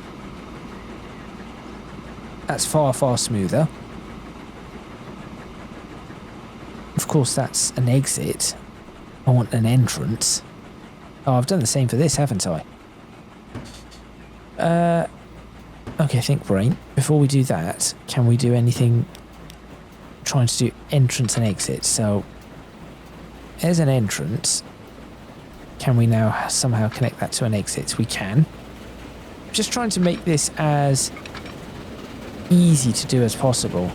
That's far, far smoother. Of course, that's an exit. I want an entrance. Oh, I've done the same for this, haven't I? Okay, think brain. Before we do that, can we do anything trying to do entrance and exit? So, there's an entrance. Can we now somehow connect that to an exit? We can. Just trying to make this as easy to do as possible.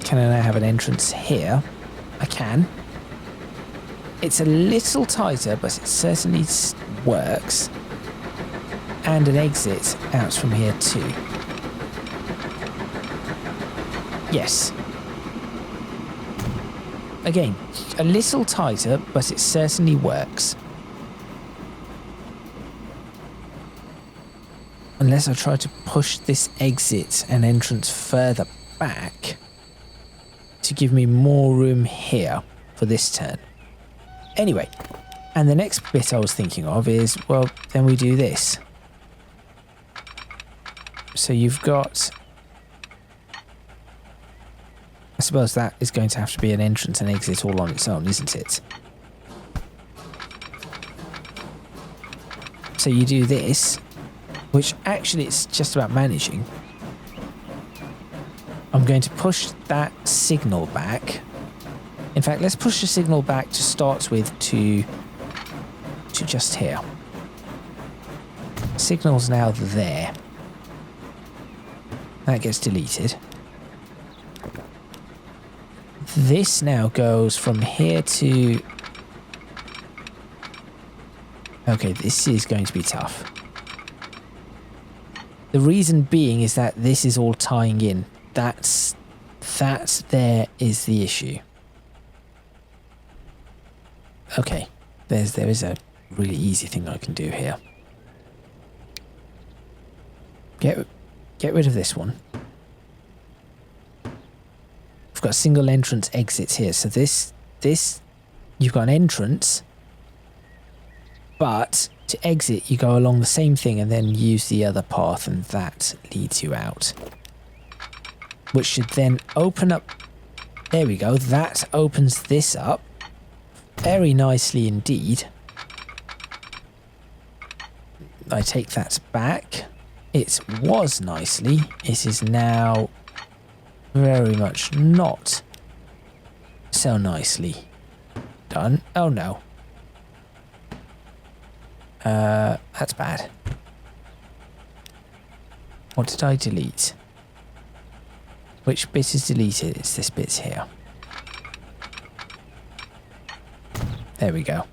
Can I now have an entrance here? I can. It's a little tighter, but it certainly works. And an exit out from here too. Yes. Again, a little tighter, but it certainly works. Unless I try to push this exit and entrance further back to give me more room here for this turn. Anyway, and the next bit I was thinking of is, well, then we do this. So you've got... I suppose that is going to have to be an entrance and exit all on its own, isn't it? So you do this, which actually it's just about managing. I'm going to push that signal back. In fact, let's push the signal back to start with to to just here. Signal's now there. That gets deleted. This now goes from here to... Okay, this is going to be tough. The reason being is that this is all tying in. That there is the issue. Okay, there is a really easy thing I can do here. Get rid of this one. We've got single entrance exits here. So this you've got an entrance, but to exit you go along the same thing and then use the other path, and that leads you out. Which should then open up. There we go. That opens this up very nicely indeed. I take that back. It was nicely. It is now very much not so nicely done. Oh no. That's bad. What did I delete? Which bit is deleted? It's this bit here. There we go.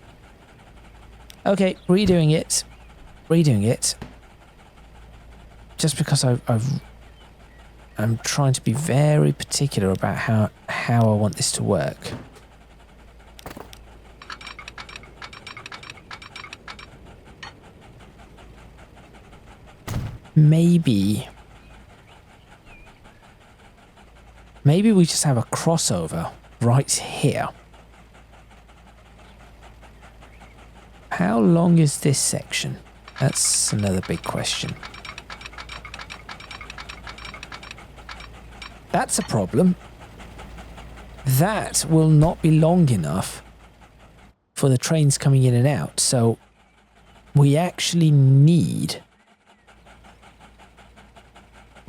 Okay, redoing it. Just because I'm trying to be very particular about how I want this to work. Maybe we just have a crossover right here. How long is this section? That's another big question. That's a problem. That will not be long enough for the trains coming in and out. So we actually need...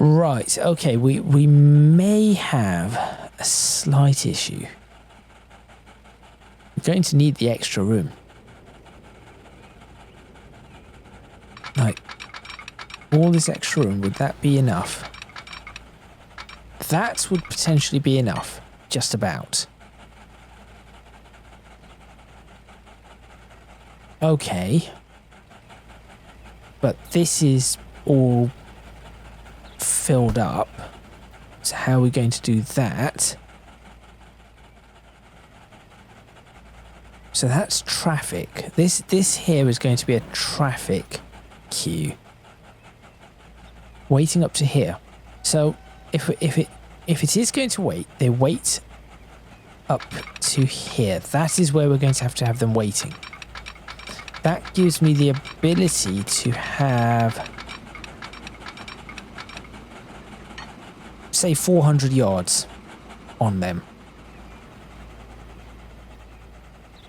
Right, okay, we may have a slight issue. We're going to need the extra room. Like, all this extra room, would that be enough? That would potentially be enough, just about. Okay. But this is all filled up. So how are we going to do that? So that's traffic. This here is going to be a traffic queue. Waiting up to here. So if it is going to wait, they wait up to here. That is where we're going to have them waiting. That gives me the ability to have, say, 400 yards on them.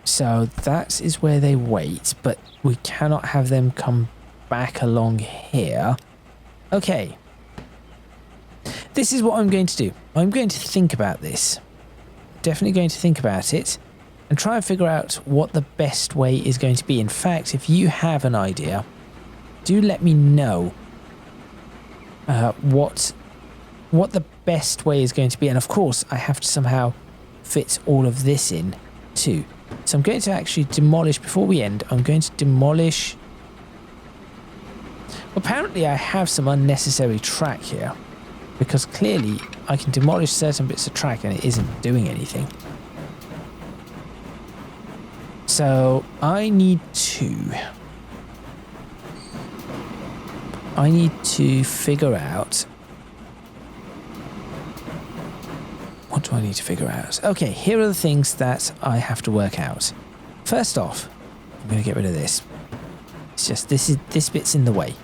So that is where they wait, but we cannot have them come back along here. Okay. This is what I'm going to do. I'm going to think about this. Definitely going to think about it and try and figure out what the best way is going to be. In fact, if you have an idea, do let me know what the best way is going to be. And of course, I have to somehow fit all of this in too. So I'm going to actually demolish, before we end, I'm going to demolish... Apparently I have some unnecessary track here, because clearly I can demolish certain bits of track and it isn't doing anything. So I need to figure out... What do I need to figure out? Okay, here are the things that I have to work out. First off, I'm going to get rid of this. It's just this bit's in the way.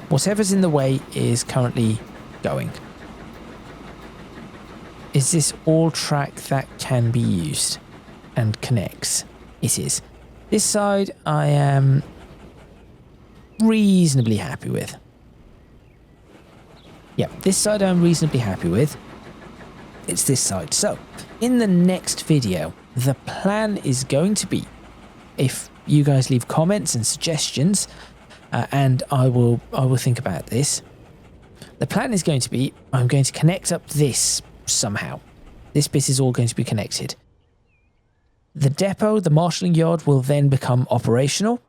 Whatever's in the way is currently going. Is this all track that can be used and connects? It is. This side I am reasonably happy with. Yeah, this side I'm reasonably happy with. It's this side. So, in the next video, the plan is going to be, if You guys leave comments and suggestions, and I will think about this. The plan is going to be, I'm going to connect up this somehow. This bit is all going to be connected. The depot, the marshalling yard, will then become operational.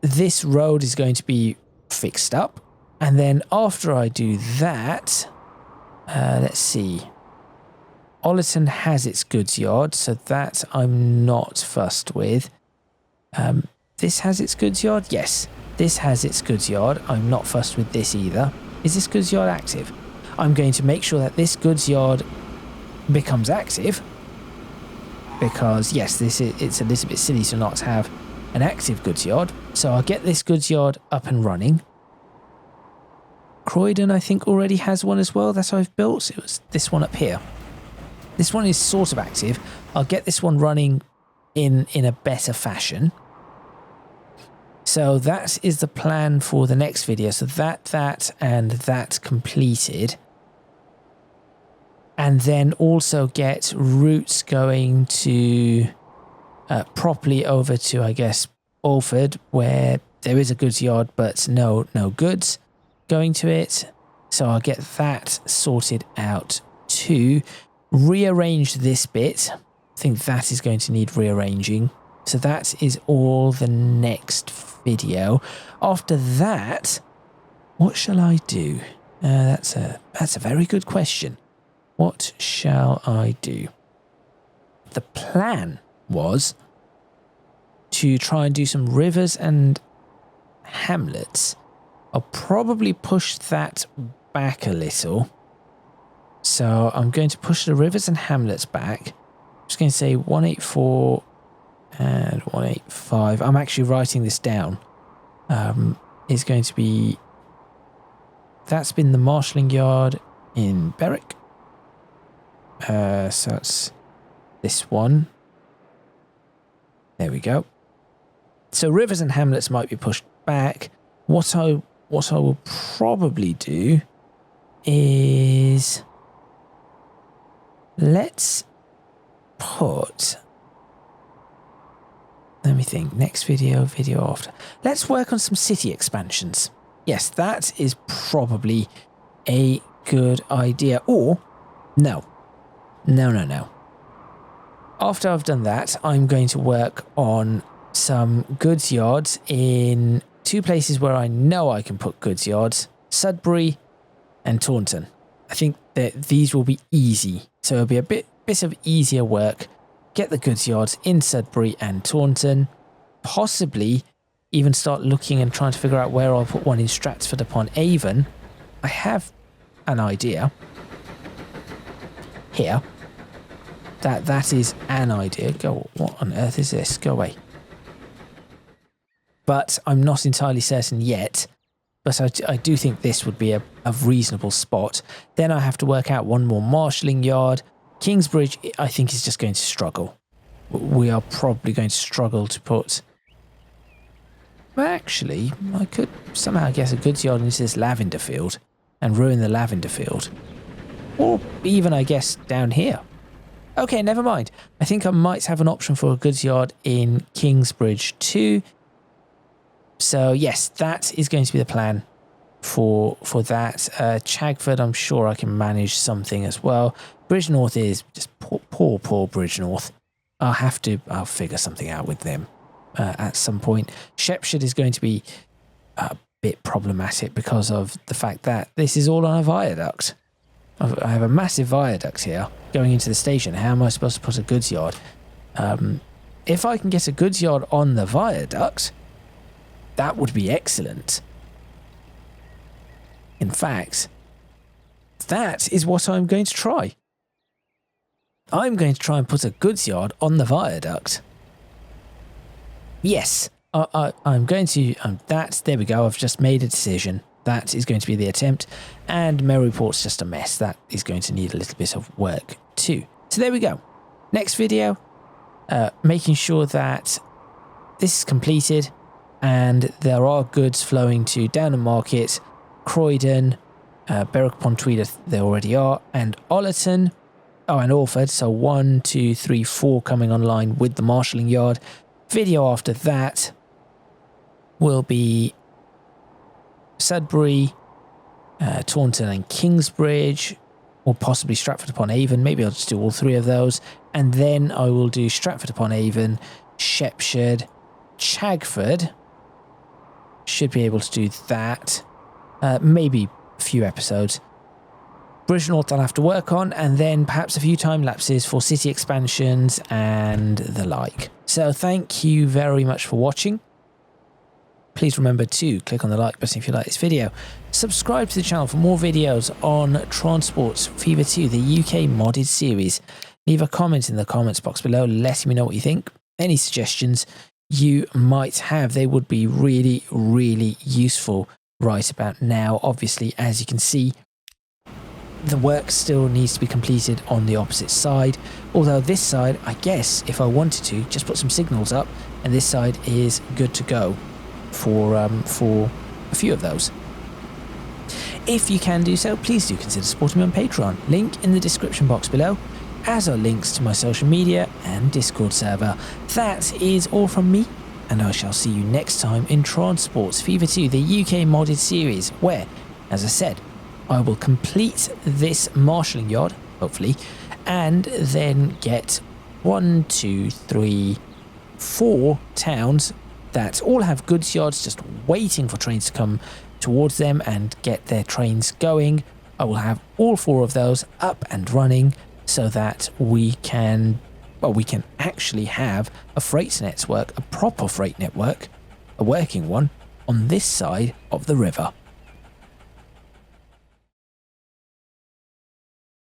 This road is going to be fixed up. And then after I do that, let's see. Ollerton has its goods yard, so that I'm not fussed with. This has its goods yard? Yes, this has its goods yard. I'm not fussed with this either. Is this goods yard active? I'm going to make sure that this goods yard becomes active, because yes, it's a little bit silly to not have an active goods yard. So I'll get this goods yard up and running. Croydon, I think, already has one as well that I've built. It was this one up here. This one is sort of active. I'll get this one running in a better fashion. So that is the plan for the next video. So that and that completed. And then also get routes going to properly over to, I guess, Alford, where there is a goods yard, but no goods going to it. So I'll get that sorted out too. Rearrange this bit. I think that is going to need rearranging. So that is all the next video. After that, what shall I do? That's a very good question. What shall I do? The plan was to try and do some rivers and hamlets. I'll probably push that back a little. So I'm going to push the rivers and hamlets back. I'm just going to say 184 and 185. I'm actually writing this down. Is going to be... That's been the marshalling yard in Berwick. So it's this one. There we go. So rivers and hamlets might be pushed back. What I will probably do is... Let's put... Let me think. Next video after. Let's work on some city expansions. Yes, that is probably a good idea. Or, no. No. After I've done that, I'm going to work on some goods yards in two places where I know I can put goods yards. Sudbury and Taunton. I think that these will be easy. So it'll be a bit of easier work. Get the goods yards in Sudbury and Taunton. Possibly even start looking and trying to figure out where I'll put one in Stratford upon Avon. I have an idea. Here. That is an idea. Go, what on earth is this? Go away. But I'm not entirely certain yet. But I do think this would be a reasonable spot. Then I have to work out one more marshalling yard. Kingsbridge, I think, is just going to struggle. We are probably going to struggle to put... Well, actually, I could somehow get a goods yard into this lavender field and ruin the lavender field. Or even, I guess, down here. Okay, never mind. I think I might have an option for a goods yard in Kingsbridge too. So, yes, that is going to be the plan for that. Chagford, I'm sure I can manage something as well. Bridgenorth is just poor Bridgenorth. I'll figure something out with them at some point. Shepshire is going to be a bit problematic because of the fact that this is all on a viaduct. I have a massive viaduct here going into the station. How am I supposed to put a goods yard? If I can get a goods yard on the viaduct, that would be excellent. In fact, that is what I'm going to try. I'm going to try and put a goods yard on the viaduct. Yes, I'm going to... there we go. I've just made a decision. That is going to be the attempt. And Maryport's just a mess. That is going to need a little bit of work too. So there we go. Next video, making sure that this is completed and there are goods flowing to Downham Market, Croydon, Berwick upon Tweed, there already are, and Ollerton. Oh, and Alford. So 1, 2, 3, 4 coming online with the marshalling yard. Video after that will be Sudbury, Taunton and Kingsbridge, or possibly Stratford upon Avon. Maybe I'll just do all three of those. And then I will do Stratford upon Avon, Shepshed, Chagford. Should be able to do that. Maybe a few episodes. Bridgnorth I'll have to work on, and then perhaps a few time lapses for city expansions and the like. So thank you very much for watching. Please remember to click on the like button if you like this video. Subscribe to the channel for more videos on Transports Fever 2, the UK modded series. Leave a comment in the comments box below letting me know what you think. Any suggestions you might have, they would be really, really useful right about now. Obviously, as you can see, the work still needs to be completed on the opposite side. Although this side, I guess, if I wanted to, just put some signals up, and this side is good to go for a few of those. If you can do so, please do consider supporting me on Patreon. Link in the description box below, as are links to my social media and Discord server. That is all from me, and I shall see you next time in Transports Fever 2, the UK modded series, where, as I said, I will complete this marshalling yard, hopefully, and then get 1, 2, 3, 4 towns that all have goods yards just waiting for trains to come towards them and get their trains going. I will have all 4 of those up and running so that we can actually have a freight network, a proper freight network, a working one, on this side of the river.